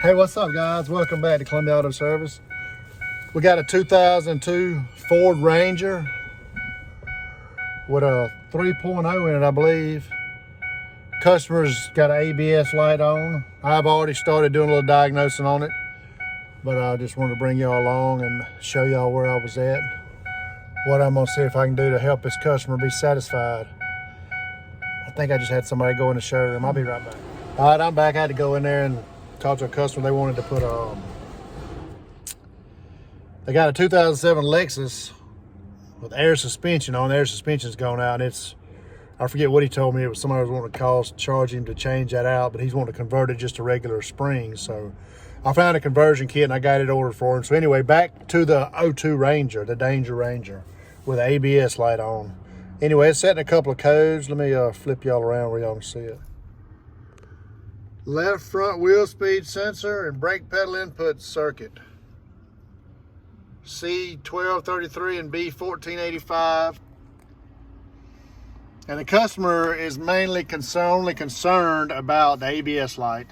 Hey, what's up, guys? Welcome back to Columbia Auto Service. We got a 2002 Ford Ranger with a 3.0 in it, I believe. Customer's got an ABS light on. I've already started doing a little diagnosing on it, but I just wanted to bring y'all along and show y'all where I was at, what I'm gonna see if I can do to help this customer be satisfied. I think I just had somebody go in the showroom. I'll be right back. All right, I'm back. I had to go in there and talk to a customer. They wanted to put they got a 2007 Lexus with air suspension on. The air suspension's gone out, and it's, I forget what he told me. It was somebody was wanting to charge him to change that out, but he's wanting to convert it just to regular springs. So I found a conversion kit and I got it ordered for him. So anyway, back to the 02 Ranger, the Danger Ranger with an ABS light on. Anyway, it's setting a couple of codes. Let me flip y'all around where y'all can see it. Left front wheel speed sensor and brake pedal input circuit. C1233 and B1485. And the customer is mainly concerned about the ABS light.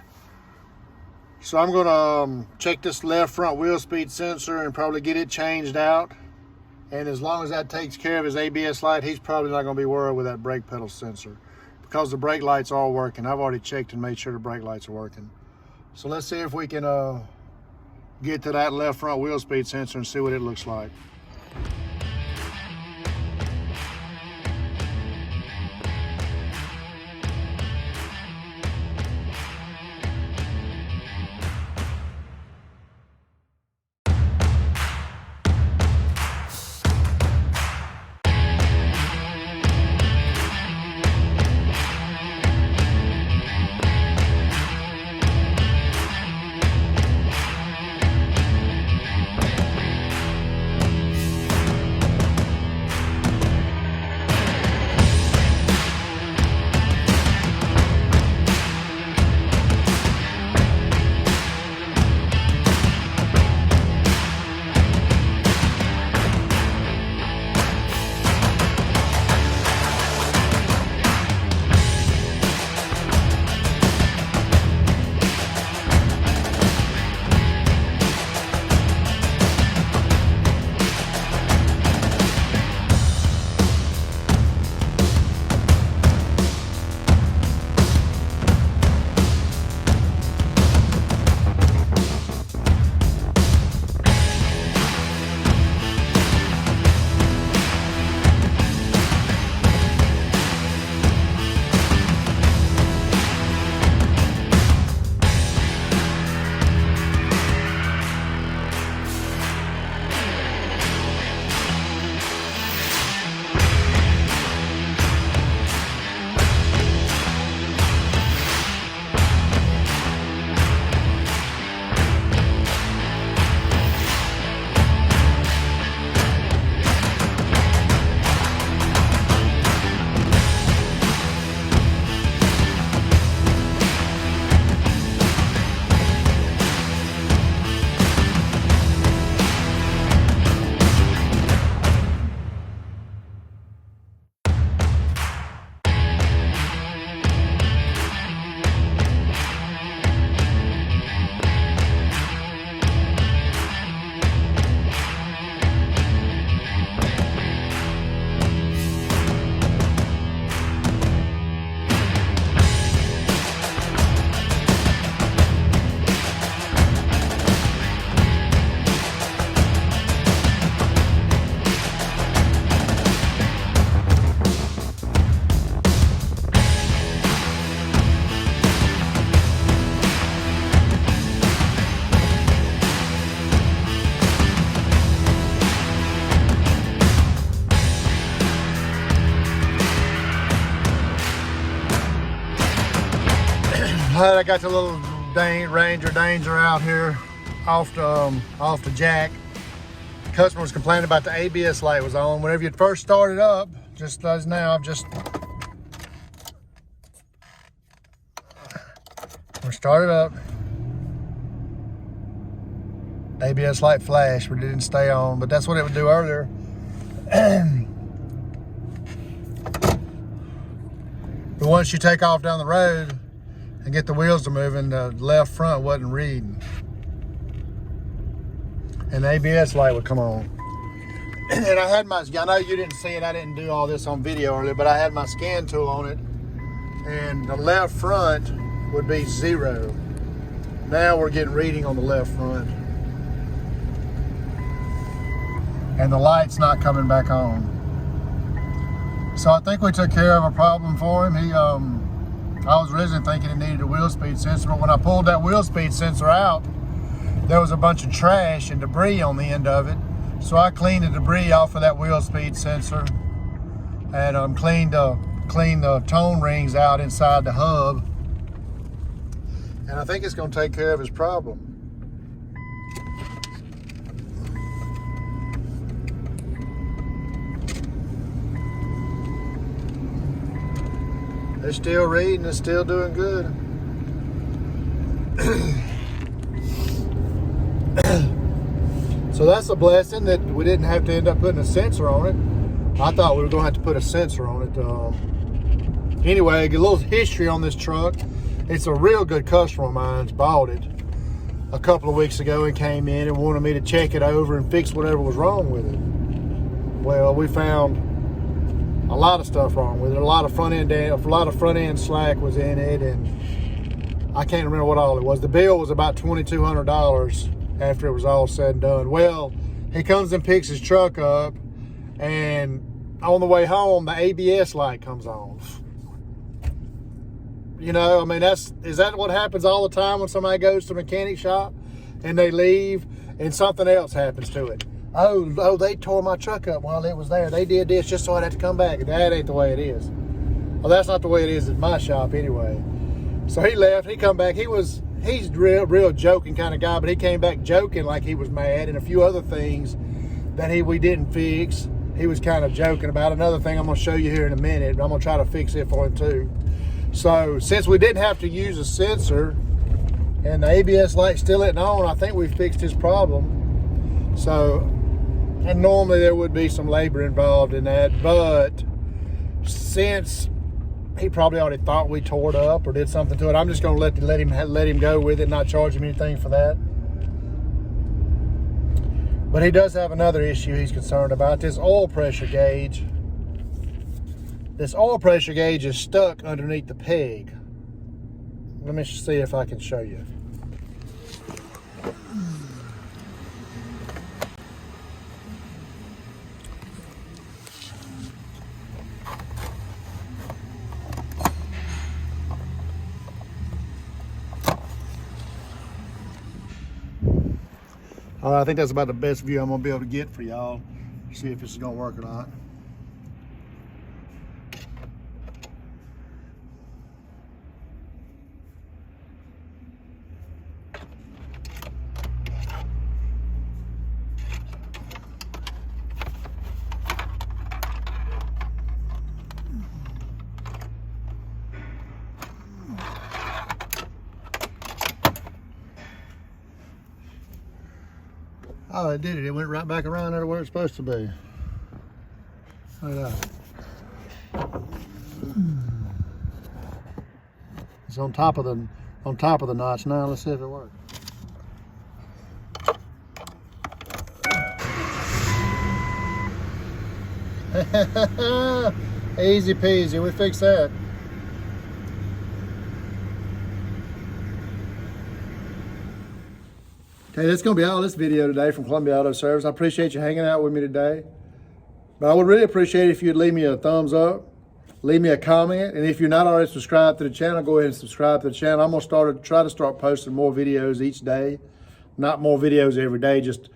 So I'm gonna check this left front wheel speed sensor and probably get it changed out. And as long as that takes care of his ABS light, he's probably not gonna be worried with that brake pedal sensor, because the brake lights are working. I've already checked and made sure the brake lights are working. So let's see if we can get to that left front wheel speed sensor and see what it looks like. I got the little Ranger Danger out here off the jack. Customer was complaining about the ABS light was on. Whenever you first start it up, just as now, I'm gonna start it up. The ABS light flashed, but it didn't stay on, but that's what it would do earlier. But once you take off down the road, and get the wheels to move, and the left front wasn't reading. And the ABS light would come on. And I had my, I know you didn't see it, I didn't do all this on video earlier, but I had my scan tool on it, and the left front would be 0. Now we're getting reading on the left front. And the light's not coming back on. So I think we took care of a problem for him. I was originally thinking he needed a wheel speed sensor, but when I pulled that wheel speed sensor out, there was a bunch of trash and debris on the end of it. So I cleaned the debris off of that wheel speed sensor, and cleaned the tone rings out inside the hub. And I think it's going to take care of his problem. They're still reading, it's still doing good. So that's a blessing that we didn't have to end up putting a sensor on it. I thought we were going to have to put a sensor on it. Anyway, a little history on this truck. It's a real good customer of mine's bought it a couple of weeks ago and came in and wanted me to check it over and fix whatever was wrong with it. Well, we found a lot of stuff wrong with it. A lot of front end slack was in it, and I can't remember what all it was. The bill was about $2,200 after it was all said and done. Well, he comes and picks his truck up, and on the way home, the ABS light comes on. You know, I mean, is that what happens all the time when somebody goes to a mechanic shop and they leave and something else happens to it? Oh, they tore my truck up while it was there. They did this just so I'd have to come back. That ain't the way it is. Well, that's not the way it is at my shop anyway. So he left, he come back. He's real joking kind of guy, but he came back joking like he was mad, and a few other things that we didn't fix, he was kind of joking about. Another thing I'm gonna show you here in a minute, but I'm gonna try to fix it for him too. So since we didn't have to use a sensor and the ABS light still isn't on, I think we fixed his problem. So, and normally there would be some labor involved in that, but since he probably already thought we tore it up or did something to it, I'm just gonna let him go with it, not charge him anything for that. But he does have another issue he's concerned about, this oil pressure gauge. This oil pressure gauge is stuck underneath the peg. Let me see if I can show you. All right, I think that's about the best view I'm gonna be able to get for y'all. See if this is gonna work or not. Oh, it did it. It went right back around there where it's supposed to be. Look at that. It's on top of the notch now. Let's see if it works. Easy peasy. We fixed that. Okay, that's going to be all this video today from Columbia Auto Service. I appreciate you hanging out with me today. But I would really appreciate it if you'd leave me a thumbs up, leave me a comment, and if you're not already subscribed to the channel, go ahead and subscribe to the channel. I'm going to try to start posting more videos each day. Not more videos every day, just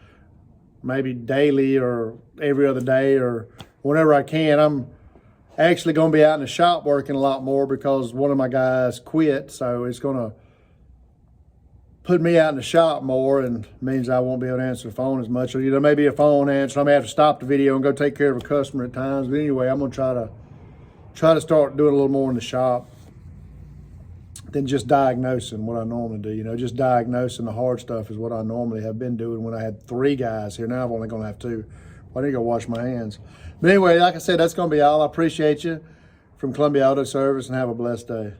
maybe daily or every other day or whenever I can. I'm actually going to be out in the shop working a lot more because one of my guys quit, so it's going to put me out in the shop more, and means I won't be able to answer the phone as much. Or there may be a phone answer. I may have to stop the video and go take care of a customer at times. But anyway, I'm gonna try to start doing a little more in the shop than just diagnosing what I normally do. You know, just diagnosing the hard stuff is what I normally have been doing when I had 3 guys here. Now I'm only gonna have 2. I need to go wash my hands. But anyway, like I said, that's gonna be all. I appreciate you from Columbia Auto Service, and have a blessed day.